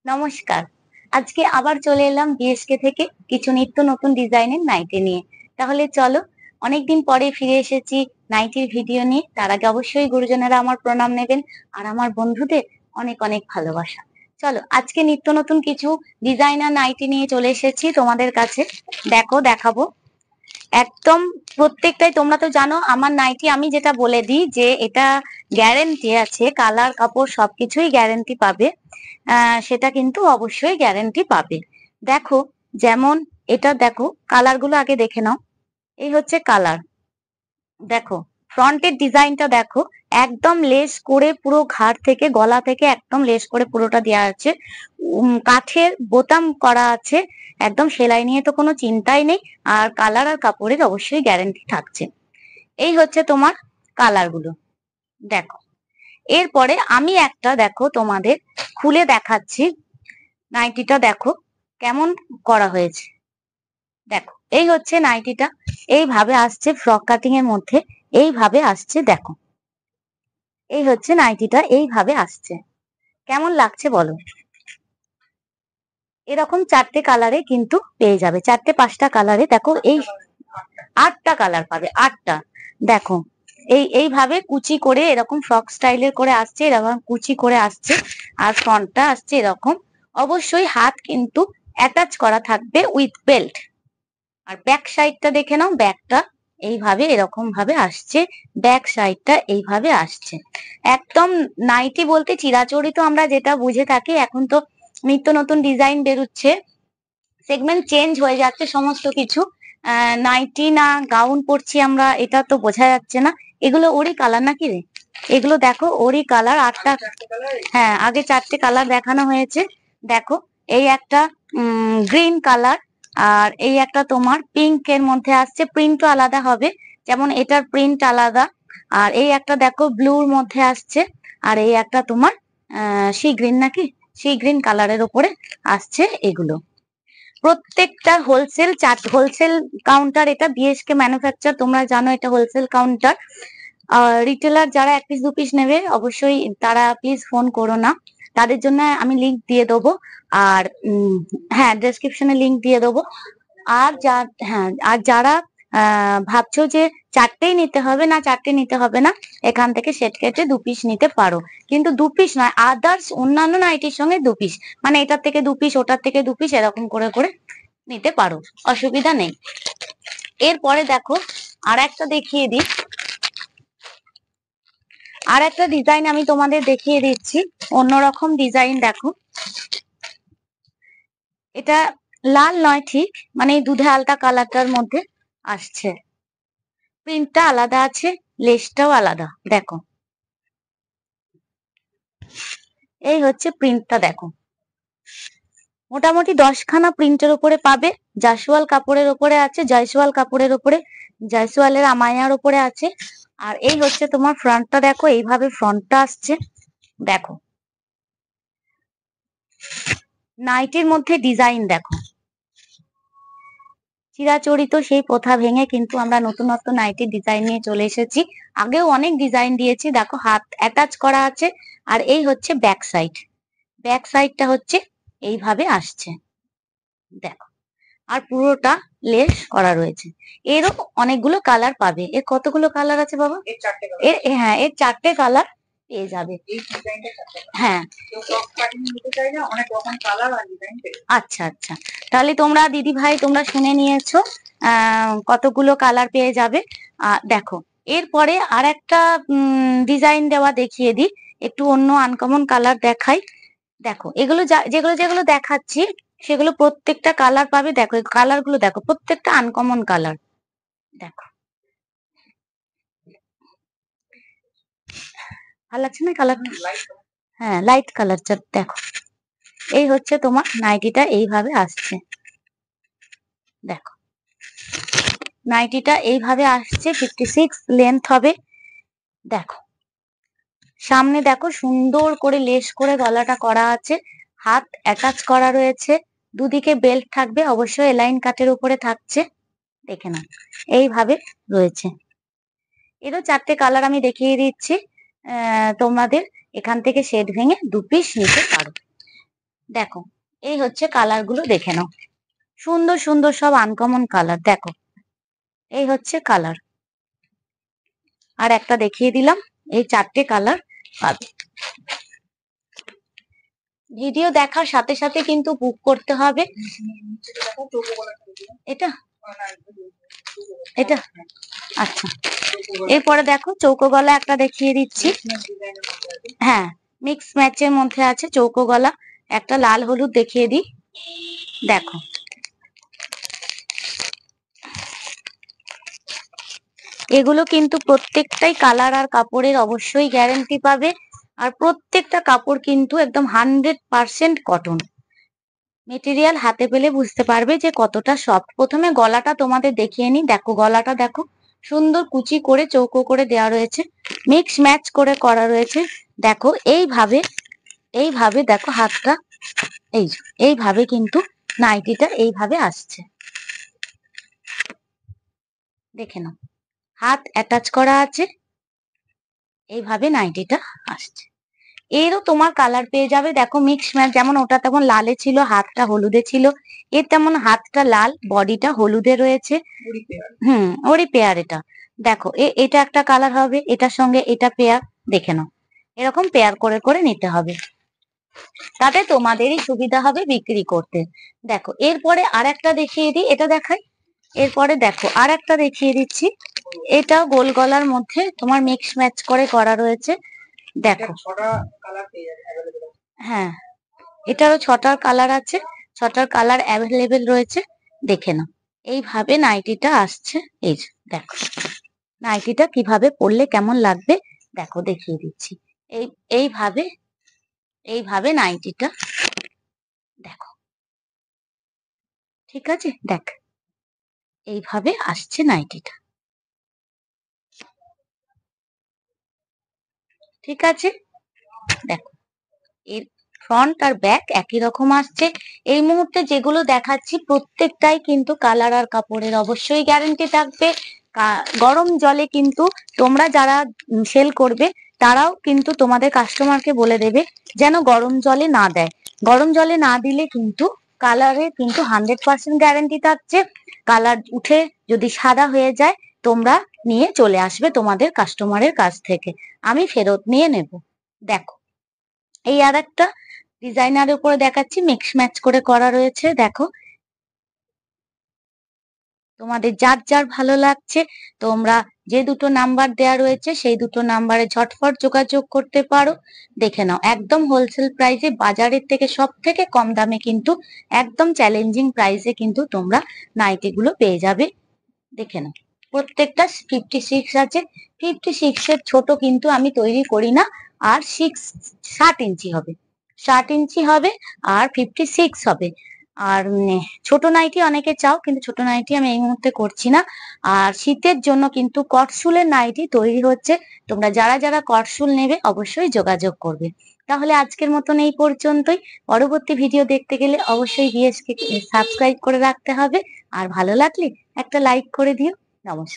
নমস্কার। আজকে আবার চলে এলাম বিএসকে থেকে কিছু নিত্য নতুন ডিজাইনের নাইটি নিয়ে। তাহলে চলো, অনেকদিন পরে ফিরে এসেছি নাইটির ভিডিও নিয়ে। তার আগে অবশ্যই গুরুজনেরা আমার প্রণাম নেবেন আর আমার বন্ধুদের অনেক অনেক ভালোবাসা। চলো, আজকে নিত্য নতুন কিছু ডিজাইনার নাইটি নিয়ে চলে এসেছি তোমাদের কাছে। দেখাবো একদম প্রত্যেকটাই। তোমরা তো জানো আমার নাইটি আমি যেটা বলে দিই যে এটা গ্যারেন্টি আছে, কালার কাপড় সবকিছুই গ্যারেন্টি পাবে। সেটা কিন্তু অবশ্যই গ্যারেন্টি পাবে। দেখো, যেমন এটা দেখো, কালার গুলো আগে দেখে নাও। এই হচ্ছে কালার। দেখো ফ্রন্টের ডিজাইনটা দেখো, একদম লেস করে পুরো ঘাড় থেকে গলা থেকে একদম লেস করে পুরোটা দেওয়া আছে। কাঠের বোতাম করা আছে, একদম সেলাই নিয়ে তো কোনো চিন্তাই নেই। আর কালার আর কাপড়ের অবশ্যই গ্যারেন্টি থাকছে। এই হচ্ছে তোমার কালার গুলো। দেখো, এরপরে আমি একটা দেখো তোমাদের খুলে দেখাচ্ছি। নাইটিটা দেখো কেমন করা হয়েছে। দেখো, এই হচ্ছে নাইটিটা, এইভাবে আসছে ফ্রক কাটিং এর মধ্যে, এইভাবে আসছে। দেখো, এই হচ্ছে নাইটিটা, এইভাবে আসছে। কেমন লাগছে বলো? এরকম 4টে কালারে কিন্তু পেয়ে যাবে, 4টে-5টা কালারে। দেখো, এই 8টা কালার পাবে, 8টা। দেখো, এইভাবে কুচি করে এরকম ফ্রক স্টাইলের করে আসছে, এরকম কুচি করে আসছে। আর ফ্রন্টটা আসছে এরকম। অবশ্যই হাত কিন্তু অ্যাটাচ করা থাকবে উইথ বেল্ট। আর ব্যাক সাইডটা দেখে নাও, ব্যাকটা এইভাবে এরকম ভাবে আসছে, ব্যাক সাইডটা এইভাবে আসছে। একদম নাইটি বলতে চিরাচরিত আমরা যেটা বুঝে থাকি, এখন তো নিত্য নতুন ডিজাইন বেরোচ্ছে, সেগমেন্ট চেঞ্জ হয়ে যাচ্ছে সমস্ত কিছু। নাইটি না গাউন পরছি আমরা, এটা তো বোঝা যাচ্ছে না। এগুলো ওরই কালার নাকি রে? এগুলো দেখো ওরই কালার, 8টা। হ্যাঁ, আগে 4টে কালার দেখানো হয়েছে। দেখো, এই একটা গ্রিন কালার, আর এই একটা তোমার পিঙ্ক এর মধ্যে আসছে। প্রিন্টও আলাদা হবে, যেমন এটার প্রিন্ট আলাদা। আর এই একটা দেখো ব্লুর মধ্যে আসছে। আর এই একটা তোমার সি গ্রিন নাকি, সি গ্রিন কালারের উপরে আসছে। এগুলো প্রত্যেকটা হোলসেল হোলসেল কাউন্টার। এটা বিএসকে ম্যানুফ্যাকচার, তোমরা জানো এটা হোলসেল কাউন্টার। রিটেলার যারা 1 পিস 2 পিস নেবে অবশ্যই তারা প্লিজ ফোন করো না, তাদের জন্য আমি লিংক দিয়ে দেবো। আর হ্যাঁ, ডেসক্রিপশনে লিংক দিয়ে দেবো। আর হ্যাঁ, আর যারা ভাবছো যে 4টেই নিতে হবে, না 4টে নিতে হবে না, এখান থেকে সেট কেটে 2 পিস নিতে পারো। কিন্তু 2 পিস নয়, আদার্স অন্যান্য নাইটির সঙ্গে 2 পিস, মানে এটার থেকে 2 পিস, ওটার থেকে 2 পিস, এরকম করে করে নিতে পারো, অসুবিধা নেই। এরপরে দেখো, আর একটা দেখিয়ে দিই। আর একটা ডিজাইন আমি তোমাদের দেখিয়ে দিচ্ছি, অন্যরকম ডিজাইন। দেখো, এটা লাল নয় ঠিক, মানে দুধে আলতা কালারটার মধ্যে আসছে। প্রিন্টটা আলাদা আছে, লেসটাও আলাদা। দেখো, এই হচ্ছে প্রিন্টটা। দেখো, মোটামুটি 10খানা প্রিন্টের উপরে পাবে। জাসওয়াল কাপড়ের উপরে আছে, জয়সওয়াল কাপড়ের উপরে, জয়সওয়ালের আমায়ার উপরে আছে। আর এই হচ্ছে তোমার ফ্রন্টটা। দেখো, এইভাবে ফ্রন্টটা আসছে। দেখো, নাইটির মধ্যে ডিজাইন দেখো, চিরাচরিত সেই প্রথা ভেঙে কিন্তু আমরা নতুনত্ব নাইটির ডিজাইন নিয়ে চলে এসেছি। আগেও অনেক ডিজাইন দিয়েছি। দেখো, হাত অ্যাটাচ করা আছে। আর এই হচ্ছে ব্যাক সাইড, ব্যাক সাইডটা হচ্ছে এইভাবে আসছে। দেখো, আর পুরোটা লেস করা রয়েছে। এরও অনেকগুলো কালার পাবে। এর কতগুলো কালার আছে বাবা? হ্যাঁ, এর 4টে কালার পেয়ে যাবে। হ্যাঁ, আচ্ছা আচ্ছা, তাহলে তোমরা দিদি ভাই তোমরা শুনে নিয়েছো কতগুলো কালার পেয়ে যাবে। দেখো, এরপরে আর একটা ডিজাইন দেওয়া দেখিয়ে দিই, একটু অন্য আনকমন কালার দেখাই। দেখো, এগুলো যেগুলো যেগুলো দেখাচ্ছি সেগুলো প্রত্যেকটা কালার পাবে। দেখো, এই কালার গুলো দেখো, প্রত্যেকটা আনকমন কালার। দেখো, ভালো লাগছে না কালারটা? হ্যাঁ, লাইট কালারটা। দেখো, এই হচ্ছে তোমার নাইটিটা, এইভাবে আসছে। দেখো, নাইটিটা এইভাবে আসছে, 56 লেন্থ হবে। দেখো, সামনে দেখো সুন্দর করে লেস করে গলাটা করা আছে, হাত অ্যাটাচ করা রয়েছে, দুদিকে বেল্ট থাকবে, অবশ্যই এলাইন কাটের উপরে থাকছে। দেখে না, এইভাবে রয়েছে। এরও 4টে কালার আমি দেখিয়ে দিচ্ছি। তোমাদের এখান থেকে শেড ভেঙে 2 পিস নিতে পারো। দেখো এই হচ্ছে কালার গুলো, দেখে নাও। সুন্দর সুন্দর সব আনকমন কালার। দেখো এই হচ্ছে কালার। আর একটা দেখিয়ে দিলাম, এই 4টে কালার পাবে। ভিডিও দেখার সাথে সাথে কিন্তু বুক করতে হবে। এটা এটা আচ্ছা, এরপরে দেখো চৌকো গলা একটা দেখিয়ে দিচ্ছি। হ্যাঁ, মিক্স ম্যাচের মধ্যে আছে চৌকো গলা। একটা লাল হলুদ দেখিয়ে দিই। দেখো এগুলো কিন্তু প্রত্যেকটাই কালার আর কাপড়ের অবশ্যই গ্যারান্টি পাবে। আর প্রত্যেকটা কাপড় কিন্তু একদম 100% কটন মেটেরিয়াল। হাতে পেলে বুঝতে পারবে যে কতটা সফট। প্রথমে গলাটা তোমাদের দেখিয়ে নিই। দেখো গলাটা দেখো, সুন্দর কুচি করে চৌকো করে দেওয়া রয়েছে, মিক্স ম্যাচ করে করা রয়েছে। দেখো এইভাবে এইভাবে দেখো হাতটা, এইভাবে কিন্তু নাইটিটা এইভাবে আসছে, দেখে নাও। হাত অ্যাটাচ করা আছে, এইভাবে নাইটিটা আসছে। এরও তোমার কালার পেয়ে যাবে। দেখো মিক্স ম্যাচ, যেমন ওটা তেমন লালে ছিল, হাতটা হলুদে ছিল। এর তেমন হাতটা লাল, বডিটা হলুদে রয়েছে। ওরই পেয়ার এটা। দেখো এটা একটা কালার হবে, এটার সঙ্গে এটা পেয়ার। দেখে নাও, এরকম পেয়ার করে করে নিতে হবে, তাতে তোমাদেরই সুবিধা হবে বিক্রি করতে। দেখো এরপরে আর একটা দেখিয়ে দিই, এটা দেখাই। এরপরে দেখো আর একটা দেখিয়ে দিচ্ছি। এটা গোল গলার মধ্যে তোমার মিক্স ম্যাচ করে করা রয়েছে। দেখো হ্যাঁ, এটারও 6টার কালার আছে, 6টার কালার অ্যাভেলেবেল রয়েছে। দেখে নাও এইভাবে নাইটিটা আসছে। এই যে দেখো নাইটিটা কিভাবে পরলে কেমন লাগবে, দেখো দেখিয়ে দিচ্ছি। এইভাবে এইভাবে নাইটিটা দেখো, ঠিক আছে। দেখ এইভাবে আসছে নাইটিটা, ঠিক আছে। দেখো এর ফ্রন্ট আর ব্যাক একই রকম আসছে। এই মুহূর্তে যেগুলো দেখাচ্ছি প্রত্যেকটাই কিন্তু কালার আর কাপড়ের অবশ্যই গ্যারান্টি থাকবে। গরম জলে কিন্তু তোমরা যারা সেল করবে তারাও কিন্তু তোমাদের কাস্টমারকে বলে দেবে যেন গরম জলে না দেয়। গরম জলে না দিলে কিন্তু কালারে কিন্তু 100% গ্যারান্টি থাকছে। কালার উঠে যদি সাদা হয়ে যায় তোমরা নিয়ে চলে আসবে তোমাদের কাস্টমারের কাছ থেকে, আমি ফেরত নিয়ে নেব। দেখো এই আর একটা ডিজাইনার উপরে দেখাচ্ছি, মিক্স ম্যাচ করে করা রয়েছে। দেখো তোমাদের যার যার ভালো লাগছে তোমরা যে দুটো নাম্বার দেয়া রয়েছে সেই দুটো নাম্বারে ঝটফট যোগাযোগ করতে পারো। দেখে নাও একদম হোলসেল প্রাইসে, বাজারের থেকে সব থেকে কম দামে কিন্তু একদম চ্যালেঞ্জিং প্রাইসে কিন্তু তোমরা নাইটি গুলো পেয়ে যাবে। দেখে নাও প্রত্যেকটা 56 আছে। 56-এর ছোট কিন্তু আমি তৈরি করি না। আর 60 ইঞ্চি হবে, 60 ইঞ্চি হবে, আর 56 হবে। আর ছোট নাইটি অনেকে চাও, কিন্তু ছোট নাইটি আমি এই মুহূর্তে করছি না। আর শীতের জন্য কিন্তু কটসুলের নাইটি তৈরি হচ্ছে। তোমরা যারা যারা কটসুল নেবে অবশ্যই যোগাযোগ করবে। তাহলে আজকের মতন এই পর্যন্তই। পরবর্তী ভিডিও দেখতে গেলে অবশ্যই ভিএসকে সাবস্ক্রাইব করে রাখতে হবে। আর ভালো লাগলে একটা লাইক করে দিও। নমস্কার।